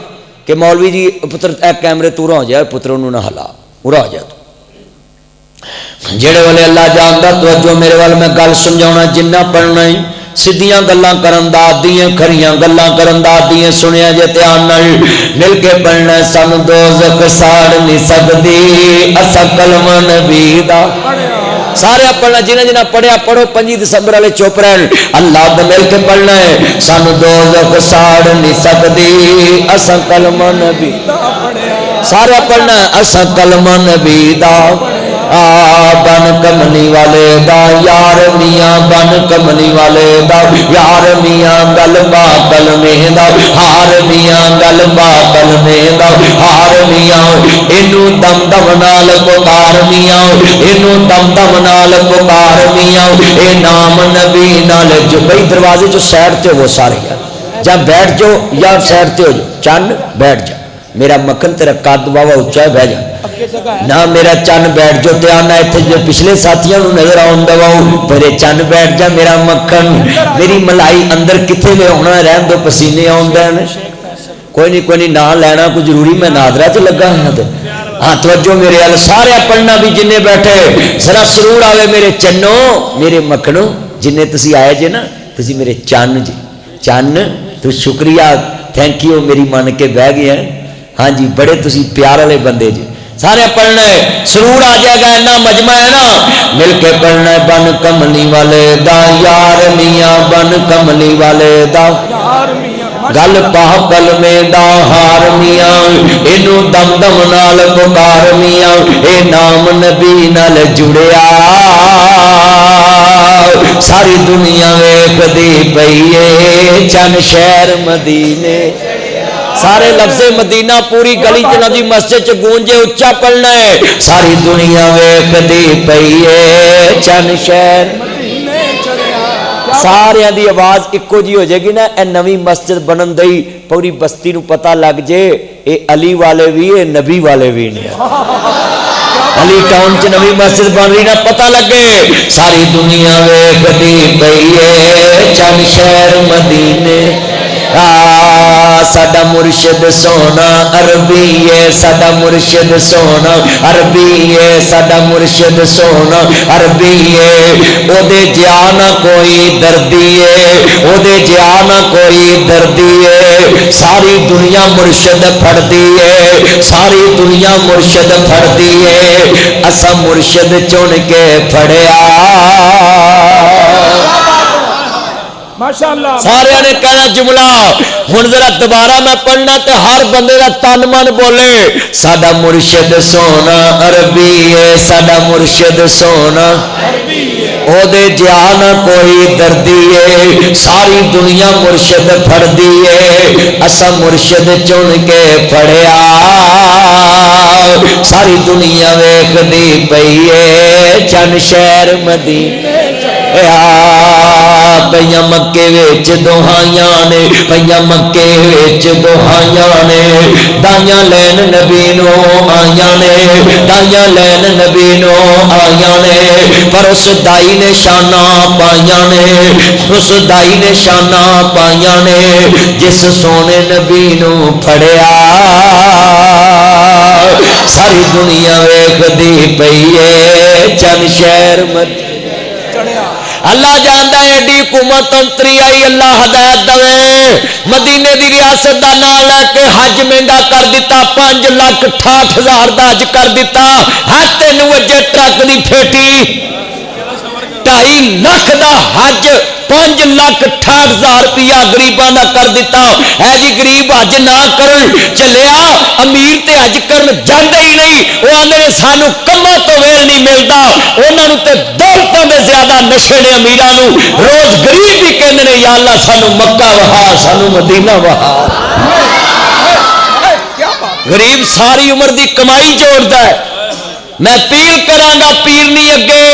A: کہ مولوی جی پتر اے کیمرے تورا ہو جائے پتر انہوں نے ہلا پورا ہو جائے تو جڑے والے اللہ جاندا توجہ میرے وال میں گل سمجھاؤنا جنہ پڑھنا ہی سدھیاں گلاں کرن دا دیاں کھریاں گلاں کرن دا دیاں سنیا جے دھیان نال مل کے پڑھنا سانو دوزخ ساڑ نہیں سکدی اسا کلمہ نبی دا سارے پڑھنا جنہ جنہ پڑھیا پڑھو 5 دسمبر والے چپ رہن اللہ دا مل کے پڑھنا ہے سانو دوزخ ساڑ نہیں سکدی اسا کلمہ نبی سارے پڑھنا اسا کلمہ نبی دا بن کمنی والے دا یار میاں بن کمنی والے دا یار میاں گل با کلمے دا ہار میاں گل با کلمے دا ہار میاں اینو دم دم نال پکار میاں اینو دم دم نال پکار میاں اے نام نبی نال جو بھئی دروازے جو سائڈ تے وہ سارے جا بیٹھ جو یا سائڈ تے ہو جو چند بیٹھ جا میرا مکھن تیرا قد واوا اونچا ہے بہ جا نہ میرا چن بیٹھ جو تے آنا ایتھے جو پچھلے ساتھیاں نوں نظر آون دواؤ میرے چن بیٹھ جا میرا مکھن میری ملائی اندر کتنے لے ہونا رہن دو پسینے آون دین کوئی نہیں نہ لینا کوئی ضروری میں نادرہ تے لگا ہے ہاں توجہ میرے ال سارے پڑھنا بھی جننے بیٹھے ذرا سرور آوے میرے چنوں میرے مکھنوں جننے تسی آئے جے نا تسی میرے چن جی چن تو شکریہ تھینک یو میری من کے بہ گئے ہیں ہاں جی بڑے تسی پیار والے بندے جی سارے پڑھنا ہے، سرور آ جائے گا، اینا مجمع ہے نا، مل کے پڑھنا ہے بن کملی والے دا یار میاں، بن کملی والے دا
B: یار میاں
A: گل پا کلمے دا ہار میاں، اینو دم دم نال پکار میاں، اے نام نبی نال جڑیا ساری دنیا ویکھ دی پئی اے چند شہر مدینے، سارے لفظ مدینہ پوری گلی چ نبی مسجد چ گونجے، اچا پڑھنا ہے، ساری دنیا ویکھ دی پئی اے چند شہر، سارے دی آواز ایکو جی ہو جائے گی نا، اے نوی مسجد بنن دئی پوری بستی نو پتہ لگ جے اے علی والے بھی اے نبی والے بھی نے، علی ٹاؤن چ نوی مسجد بن رہی نا، پتہ لگے ساری دنیا ویکھ دی پئی اے چند شہر مدینے، ساڈا مرشد سونا عربی ہے، ساڈا مرشد سونا عربی ہے، ساڈا مرشد سونا عربی ہے، او دے جا نہ کوئی دردی ہے، او دے جا نہ کوئی دردی ہے، ساری دنیا مرشد پھڑدی ہے، ساری دنیا مرشد پھڑدی ہے، اسا مرشد چن کے پھڑیا،
B: ماشاءاللہ
A: سارے نے کہنا جملہ ہن ذرا دوبارہ میں پڑھنا تے ہر بندے دا تن من بولے، ساڈا مرشد سونا عربی ہے، ساڈا مرشد سونا او دے جا نہ کوئی دردی ہے، ساری دنیا مرشد پھڑدی ہے، اسا مرشد چن کے پھڑیا ساری دنیا ویکھ دی پئی ہے چند شہر مدینے، پئیاں مکے وچ دوہائیاں نے، پئیاں مکے وچ دوہائیاں نے، دائیاں لین نبی نو آئیاں نے، دائیاں لین نبی نو آئیاں نے، پر اس دائی نے شانہ پائیاں نے، اس دائی نے شانہ پائیاں نے، جس سونے نبی نو پھڑیا ساری دنیا ویکھ دی پئی اے چند شہر مدینے، اللہ جاندا ہے ایڈی حکومت انتری آئی، اللہ ہدایت دے، مدینے دی ریاست دا نام لے کے حج مہنگا کر دیتا، 5,68,000 دا حج کر دیتا، ہر 3 وجے ٹرک دی پھیٹی 2.5 لاکھ دا حج 5,68,000 روپیہ غریباں دا کر دیتا، اے جی غریب حج نہ کرن چلیا، امیر تے حج کرن جاندے ہی نہیں، وہ آندے نے سانو کماں تو ویل نہیں ملدا، انہاں نوں تے دولتاں دے زیادہ نشے نے امیراں نوں، روز غریب ہی کہندے نے یا اللہ سانو مکہ وہا، سانو مدینہ وہا، غریب ساری عمر دی کمائی جوڑدا ہے، میں اپیل کراں گا پیرنی اگے،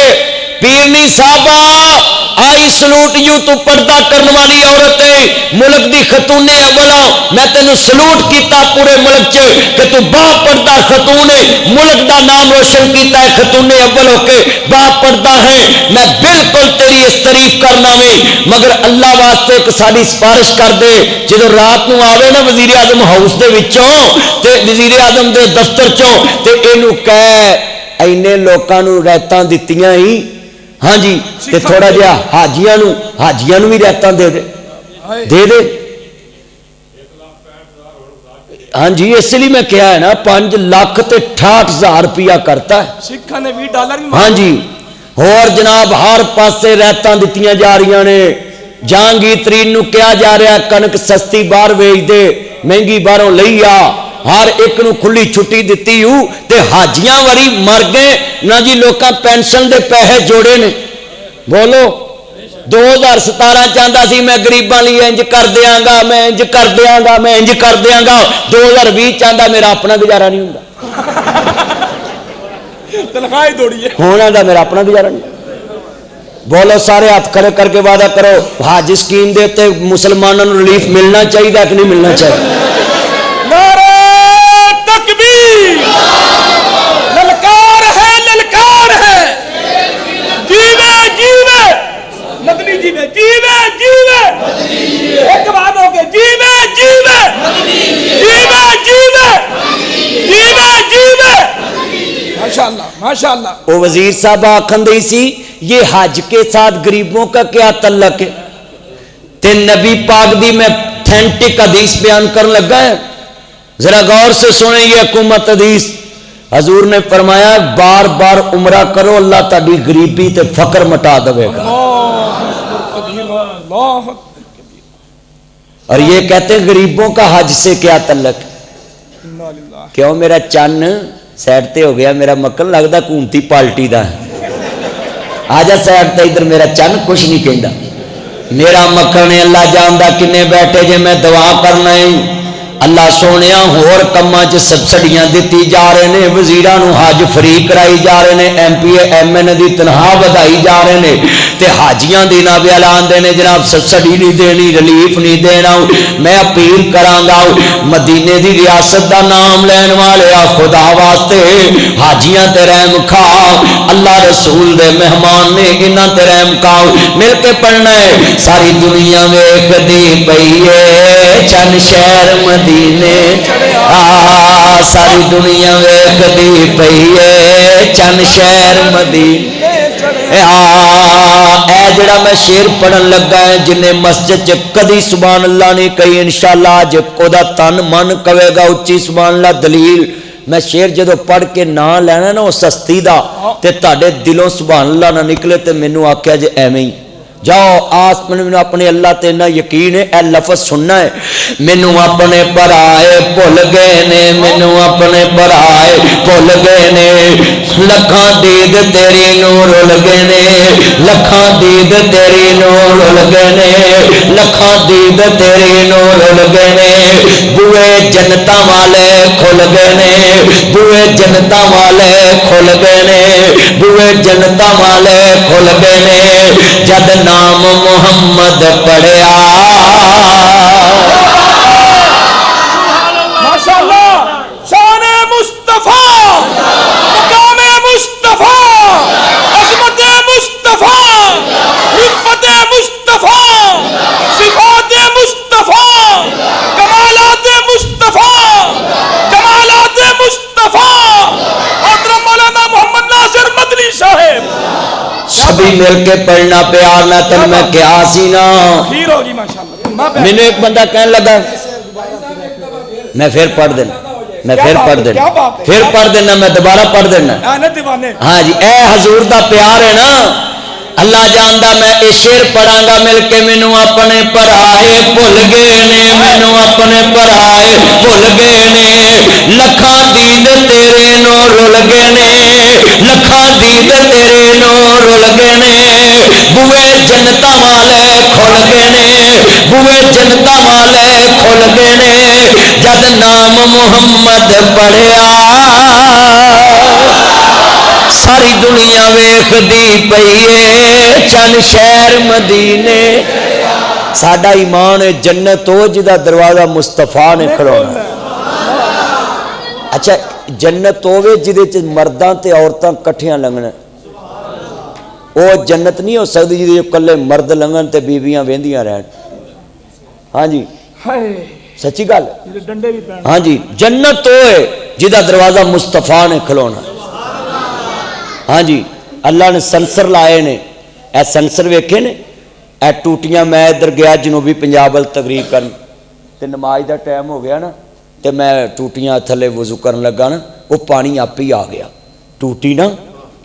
A: پیرنی صاحبہ آئی سلوٹ یوں تو پردہ کرنے والی عورت ہے، ملک دی خاتون اولا، میں تینوں سلوٹ کیتا پورے ملک چ کہ تو با پردہ خاتون ہے، ملک دا نام روشن کیتا ہے خاتون اول ہو کے با پردہ ہے، میں بالکل تیری اس تعریف کرنا وے، مگر اللہ واسطے ایک ساری سفارش کر دے، جدو رات نو آوے نا وزیر اعظم ہاؤس دے وچوں تے وزیر اعظم دے دفتر چوں تے اینو کہے اینے لوکاں نو رہتاں دتیاں ہی، ہاں جی تے تھوڑا جہا حاجیاں نو بھی رہتاں دے دے دے دے، ہاں جی اس لیے میں کیا ہے نا 5,68,000 روپیہ کرتا ہے،
B: سکھاں نے $20
A: ہاں جی، اور جناب ہر پاسے رہتاں دتیاں جا رہی نے، جہانگیر ترین نو کیا جا رہا ہے کنک سستی باہر ویچ دے، مہنگی باہروں لئی آ، ہر ایک نو کھلی چھٹی دیتی ہوں تے حاجیاں وری مر گئے نہ جی، لوکاں پینشن دے پیسے جوڑے نے، بولو 2017 چاہتا سی میں غریباں لئی انج کر دیاں گا، میں انج کر دیاں گا، میں انج کر دیاں گا، 2020 چاہتا میرا اپنا گزارا نہیں ہوندا،
B: تنخواہ دوڑی ہے
A: ہونا دا میرا اپنا گزارا نہیں، بولو سارے ہاتھ کھڑے کر کے وعدہ کرو حج اسکیم دے تے مسلمانوں نوں ریلیف ملنا چاہیے کہ نہیں ملنا چاہیے؟
B: نعرہ تکبیر، للکار ہے للکار ہے، جیوے جیوے مدنی جیوے جیوے جیوے، ایک بات ہو گئی جیوے جیوے جیوے جیوے جیوے جیوے، ماشاءاللہ ماشاءاللہ۔
A: وہ وزیر صاحب آکھن دی سی یہ حج کے ساتھ غریبوں کا کیا تعلق ہے، تے نبی پاک دی میں تھینٹک حدیث بیان کرنے لگا ہے، ذرا غور سے سنیں یہ حکومت حدیث، حضور نے فرمایا بار بار عمرہ کرو اللہ تاری غریبی تے فقر مٹا دے گا. اور یہ کہتے ہیں غریبوں کا حج سے کیا تعلق؟ کیوں میرا چن سیڈ تے ہو گیا, میرا مکن لگتا کونتی پالٹی دا ہے, آجا سیڈ تے ادھر میرا چن کچھ نہیں کہندا, میرا مکن اللہ جاندا کنے بیٹھے جے میں دعا کرنا ہے. اللہ سونے ہور کماں چ سبسڈیاں دیتی جا رہے ہیں, وزیراں نو حج فری کرائی جا رہے ہیں, M P A M N دی تنخواہ ودائی جا رہے ہیں, تے حاجیاں دی نہ بھی اعلان دینے جناب سبسڈی نہیں دینی, ریلیف نہیں دینا. میں اپیل کراں گا مدینے دی ریاست دا نام لین والے خدا واسطے حاجیاں تے رحم کھا, اللہ رسول دے مہمان نے انہاں تے رحم کھا. مل کے پڑھنا ہے ساری دنیا ویکھدی پئی اے چن شہر مدینے, ساری دنیا ویکھدی پئی اے چن شہر مدینے. اے جڑا میں شعر پڑھن لگا ہے جنہیں مسجد چ کدی سبحان اللہ نہیں کہی, انشاءاللہ اج کودا تن من کہے گا اچھی سبحان اللہ. دلیل میں شعر جدو پڑھ کے نہ لینا نا اس ہستی دا تے تہاڈے دلوں سبحان اللہ نہ نکلے تے مینوں آکھیا جے ایویں ہی جاؤ آس میں اپنے اللہ تے نہ یقین ہے. اے لفظ سننا ہے, مینوں اپنے پرائے بھول گئے نے, مینوں اپنے پرائے بھول گئے نے, لکھاں دید تیری نو رل گئے نے, لکھاں دید تیری نو رل گئے نے, لکھاں دید تیری نو رل گئے نے. بوئے جنتاں والے کھل گئے نے, بوئے جنتاں والے کھل گئے نے, بوئے جنتاں والے کھل گئے نے. جد نام محمد پڑھیا
B: ماشاءاللہ شان مصطفیٰ, مقام مصطفیٰ, عظمت مصطفیٰ, عفت مصطفیٰ, صفات مصطفیٰ, کمالات مصطفیٰ, کمالات مصطفیٰ. محترم مولانا محمد ناصر مدنی صاحب
A: سبھی مل کے پڑھنا پیار نہ تن میں کیا سی نا. مینوں ایک بندہ کہنے لگا میں پھر پڑھ دینا, میں پھر پڑھ دینا, پھر پڑھ دینا, میں دوبارہ پڑھ دینا. ہاں جی اے حضور دا پیار ہے نا, اللہ جاندا میں اے شعر پڑھاں گا مل کے. مینوں اپنے پرائے بھول گئے نے, مینوں اپنے پرائے بھول گئے نے, لکھاں دید تیرے نو رل گئے نے, لکھاں دید تیرے نو رل گئے نے. بوئے جنتاں والے کھل گئے نے, بوئے جنتاں والے کھل گئے نے. جد نام محمد پڑھیا ساری دنیا ویکھدی پئی اے چن شہر مدینے. ساڈا ایمان ہے جنت ہو جدا دروازہ مصطفیٰ نے کھڑونا. اچھا جنت ہوے جدے چ مرداں تے عورتاں کٹھیاں لنگنا, او جنت نہیں ہو سکتی جدے کلے مرد لنگن تے بیویاں ویندیاں رہن. ہاں جی سچی گل. ہاں جی جنت ہوئے جدا دروازہ مصطفیٰ نے کھلونا. ہاں جی اللہ نے سنسر لائے نے, اے سنسر ویکھے نے, اے ٹوٹیاں. میں ادھر گیا جنوبی پنجاب ول تقریر کرن تے نماز دا ٹائم ہو گیا نا, تے میں ٹوٹیاں تھلے وضو کرن لگا نا, وہ پانی آپ ہی آ گیا, ٹوٹی نا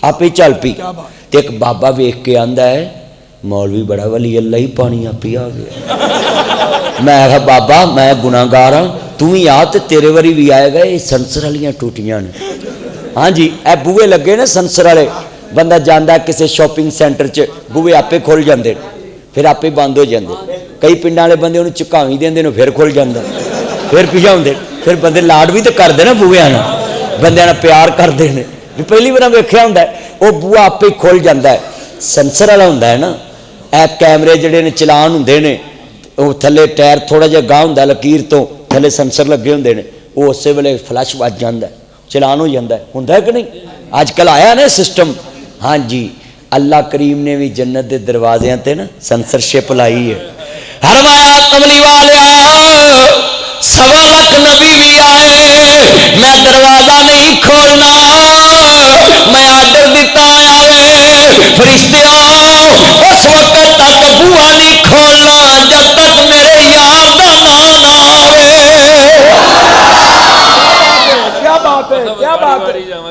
A: آپ ہی چل پی. تے ایک بابا ویکھ کے آندا ہے مولوی بڑا ولی اللہ ہی پانی آپ ہی آ گیا. میں کہا بابا میں گناہگار ہاں, تو ہی آ تے تیرے وری بھی آئے گا. یہ سنسر والیاں ٹوٹیاں نے. ہاں جی اے بوئے لگے نا سنسر والے, بندہ جانا کسی شاپنگ سینٹر چ بوئے آپ کھل جاندے, پھر آپ بند ہو جاندے. کئی پنڈاں والے بندے انہوں چکاوی دیندے نے, پھر کھل جاندا, پھر بھجاؤندے, پھر بندے لاڈ بھی تو کرتے نا بوئیاں نال, بندیاں نال پیار کرتے ہیں. پہلی بار ویکھیا ہوندا ہے وہ بوا آپ کھل جاندا ہے. سنسر والا ہوندا ہے نا, اے کیمرے جڑے نے چلان ہوندے نے, وہ تھلے ٹائر تھوڑا جہا گاہ ہوندا لکیر تو تھلے سنسر لگے ہوندے نے, وہ اسی ویلے فلش وج جاندا ہے, چلان ہو جاتا ہے. ہوندا ہے کہ نہیں اج کل آیا نا سسٹم. ہاں جی اللہ کریم نے بھی جنت دے دروازیاں تے نا سنسرشپ لائی ہے. فرمایا کملی والے 1.25 لاکھ نبی بھی آئے, میں دروازہ نہیں کھولنا, میں آرڈر دیتا آئے فرشتے آؤ, اس وقت تک بوا نہیں کھولنا جب تک میرے یار دا نام نہ آوے.
B: کیا بات ہے, کیا بات ہے.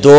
A: 2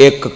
A: 1